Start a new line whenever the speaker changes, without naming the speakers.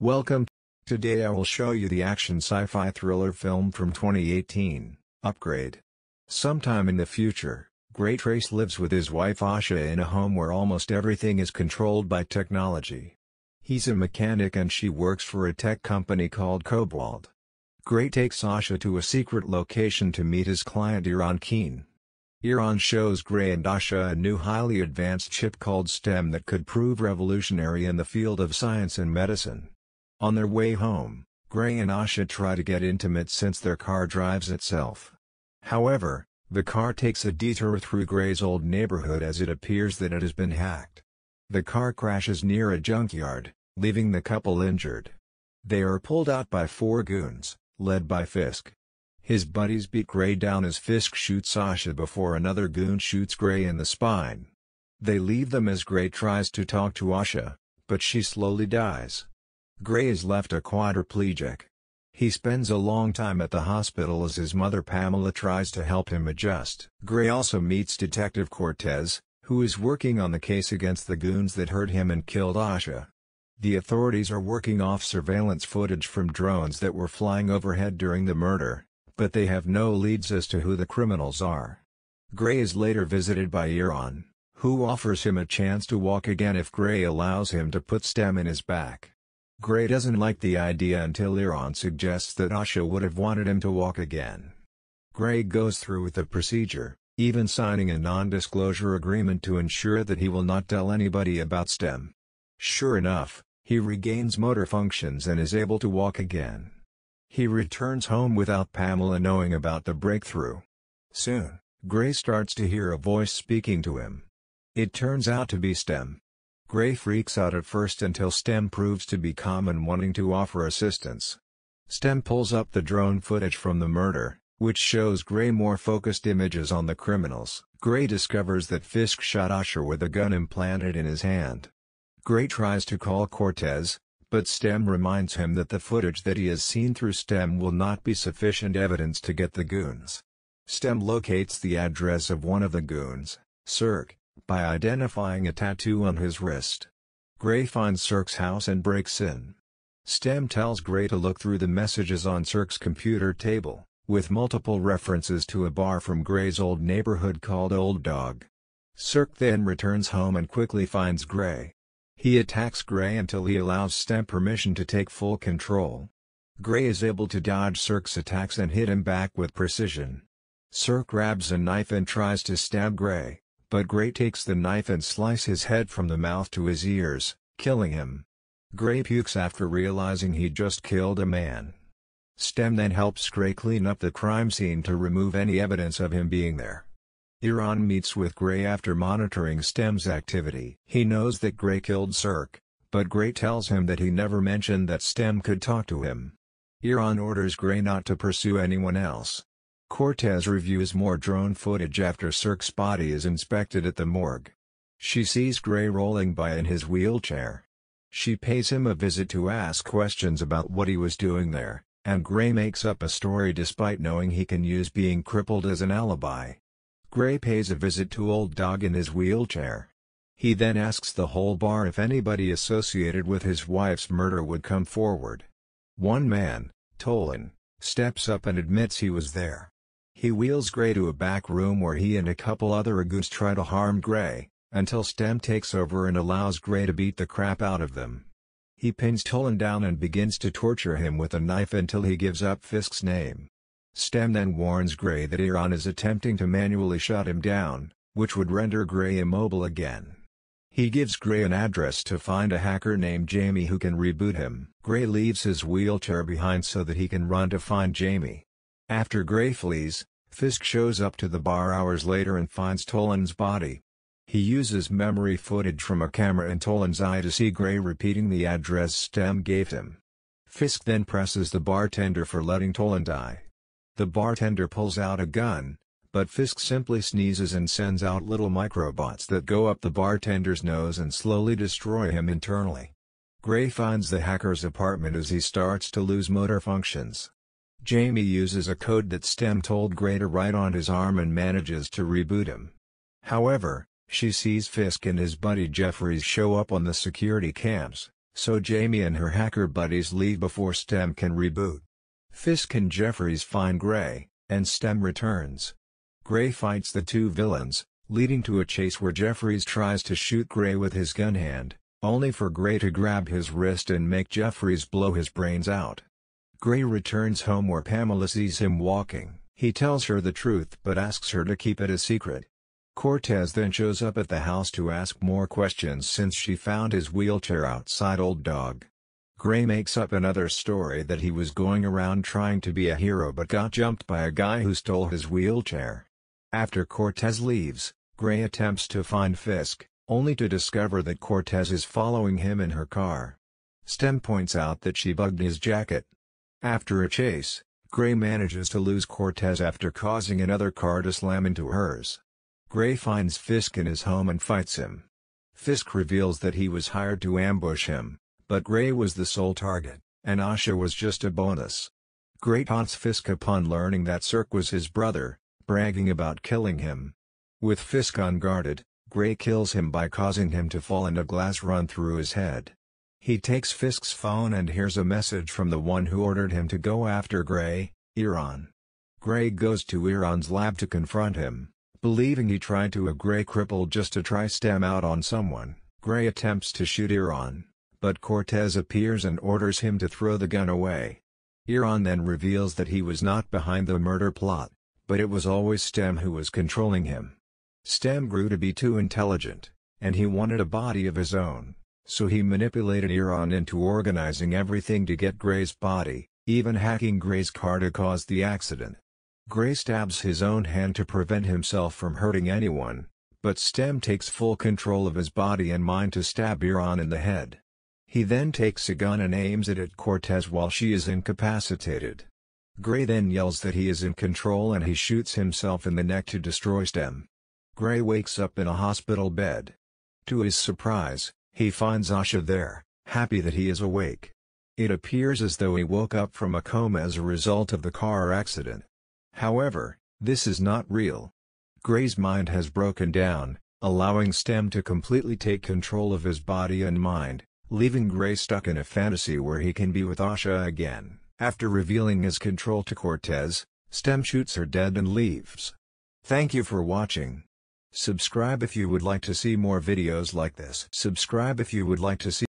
Welcome. Today I will show you the action sci-fi thriller film from 2018, Upgrade. Sometime in the future, Grey Trace lives with his wife Asha in a home where almost everything is controlled by technology. He's a mechanic and she works for a tech company called Cobalt. Grey takes Asha to a secret location to meet his client Iran Keen. Iran shows Grey and Asha a new highly advanced chip called STEM that could prove revolutionary in the field of science and medicine. On their way home, Grey and Asha try to get intimate since their car drives itself. However, the car takes a detour through Grey's old neighborhood as it appears that it has been hacked. The car crashes near a junkyard, leaving the couple injured. They are pulled out by four goons, led by Fisk. His buddies beat Grey down as Fisk shoots Asha before another goon shoots Grey in the spine. They leave them as Grey tries to talk to Asha, but she slowly dies. Grey is left a quadriplegic. He spends a long time at the hospital as his mother Pamela tries to help him adjust. Grey also meets Detective Cortez, who is working on the case against the goons that hurt him and killed Asha. The authorities are working off surveillance footage from drones that were flying overhead during the murder, but they have no leads as to who the criminals are. Grey is later visited by Iran, who offers him a chance to walk again if Grey allows him to put STEM in his back. Grey doesn't like the idea until Iran suggests that Asha would have wanted him to walk again. Grey goes through with the procedure, even signing a non-disclosure agreement to ensure that he will not tell anybody about STEM. Sure enough, he regains motor functions and is able to walk again. He returns home without Pamela knowing about the breakthrough. Soon, Grey starts to hear a voice speaking to him. It turns out to be STEM. Grey freaks out at first until STEM proves to be calm and wanting to offer assistance. STEM pulls up the drone footage from the murder, which shows Grey more focused images on the criminals. Grey discovers that Fisk shot Asha with a gun implanted in his hand. Grey tries to call Cortez, but STEM reminds him that the footage that he has seen through STEM will not be sufficient evidence to get the goons. STEM locates the address of one of the goons, Cirque, by identifying a tattoo on his wrist. Grey finds Cirque's house and breaks in. STEM tells Grey to look through the messages on Cirque's computer table, with multiple references to a bar from Grey's old neighborhood called Old Dog. Cirque then returns home and quickly finds Grey. He attacks Grey until he allows STEM permission to take full control. Grey is able to dodge Cirque's attacks and hit him back with precision. Cirque grabs a knife and tries to stab Grey, but Grey takes the knife and slices his head from the mouth to his ears, killing him. Grey pukes after realizing he just killed a man. STEM then helps Grey clean up the crime scene to remove any evidence of him being there. Iran meets with Grey after monitoring STEM's activity. He knows that Grey killed Cirque, but Grey tells him that he never mentioned that STEM could talk to him. Iran orders Grey not to pursue anyone else. Cortez reviews more drone footage after Cirque's body is inspected at the morgue. She sees Grey rolling by in his wheelchair. She pays him a visit to ask questions about what he was doing there, and Grey makes up a story despite knowing he can use being crippled as an alibi. Grey pays a visit to Old Dog in his wheelchair. He then asks the whole bar if anybody associated with his wife's murder would come forward. One man, Tolan, steps up and admits he was there. He wheels Grey to a back room where he and a couple other goons try to harm Grey, until STEM takes over and allows Grey to beat the crap out of them. He pins Tolan down and begins to torture him with a knife until he gives up Fisk's name. STEM then warns Grey that Iran is attempting to manually shut him down, which would render Grey immobile again. He gives Grey an address to find a hacker named Jamie who can reboot him. Grey leaves his wheelchair behind so that he can run to find Jamie. After Grey flees, Fisk shows up to the bar hours later and finds Tolan's body. He uses memory footage from a camera in Tolan's eye to see Grey repeating the address STEM gave him. Fisk then presses the bartender for letting Tolan die. The bartender pulls out a gun, but Fisk simply sneezes and sends out little microbots that go up the bartender's nose and slowly destroy him internally. Grey finds the hacker's apartment as he starts to lose motor functions. Jamie uses a code that STEM told Grey to write on his arm and manages to reboot him. However, she sees Fisk and his buddy Jeffries show up on the security cams, So Jamie and her hacker buddies leave before Stem can reboot. Fisk and Jeffries find Grey, and Stem returns. Grey fights the two villains, leading to a chase where Jeffries tries to shoot Grey with his gun hand, only for Grey to grab his wrist and make Jeffries blow his brains out. Grey returns home where Pamela sees him walking. He tells her the truth but asks her to keep it a secret. Cortez then shows up at the house to ask more questions since she found his wheelchair outside Old Dog. Grey makes up another story that he was going around trying to be a hero but got jumped by a guy who stole his wheelchair. After Cortez leaves, Grey attempts to find Fisk, only to discover that Cortez is following him in her car. Stem points out that she bugged his jacket. After a chase, Grey manages to lose Cortez after causing another car to slam into hers. Grey finds Fisk in his home and fights him. Fisk reveals that he was hired to ambush him, but Grey was the sole target, and Asha was just a bonus. Grey taunts Fisk upon learning that Cirque was his brother, bragging about killing him. With Fisk unguarded, Grey kills him by causing him to fall and a glass run through his head. He takes Fisk's phone and hears a message from the one who ordered him to go after Grey, Iran. Grey goes to Iran's lab to confront him, believing he tried to a Grey cripple just to try Stem out on someone. Grey attempts to shoot Iran, but Cortez appears and orders him to throw the gun away. Iran then reveals that he was not behind the murder plot, but it was always Stem who was controlling him. Stem grew to be too intelligent, and he wanted a body of his own, so he manipulated Iran into organizing everything to get Grey's body, even hacking Grey's car to cause the accident. Grey stabs his own hand to prevent himself from hurting anyone, but Stem takes full control of his body and mind to stab Iran in the head. He then takes a gun and aims it at Cortez while she is incapacitated. Grey then yells that he is in control and he shoots himself in the neck to destroy Stem. Grey wakes up in a hospital bed. To his surprise, he finds Asha there, happy that he is awake. It appears as though he woke up from a coma as a result of the car accident. However, this is not real. Grey's mind has broken down, allowing Stem to completely take control of his body and mind, leaving Grey stuck in a fantasy where he can be with Asha again. After revealing his control to Cortez, Stem shoots her dead and leaves. Thank you for watching. Subscribe if you would like to see more videos like this. Subscribe if you would like to see